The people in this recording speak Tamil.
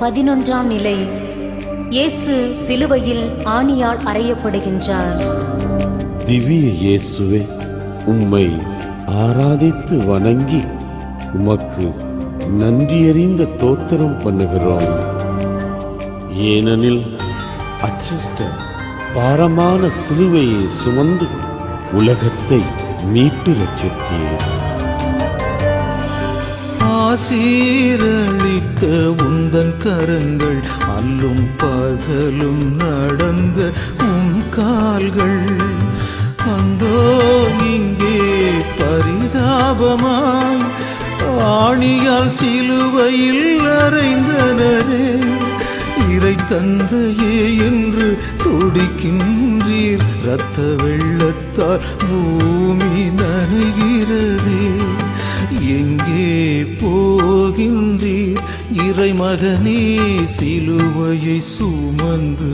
11ஆம் நிலை. இயேசு சிலுவையில் ஆணியால் அறையப்படுகின்றார். திவ்ய இயேசுவே, உம்மை ஆராதித்து வணங்கி உமக்கு நன்றியறிந்த தோத்திரம் பண்ணுகிறோம். ஏனெனில் அச்சிஷ்ட பாரமான சிலுவையை சுமந்து உலகத்தை மீட்டு ரட்சித்தீர். ஆசீரளித்த உந்தன் கரங்கள், அல்லும் பகலும் நடந்த உம் கால்கள், அந்தோ இங்கே பரிதாபமாய் ஆணியால் சிலுவையில் அறைந்தனரே. இறை தந்தையே என்று துடிக்கின்றீர், இரத்த வெள்ளத்தால் பூமி நனைகிறதே. எங்கே போகின்றீர் இறைமகனே சிலுவையை சுமந்து?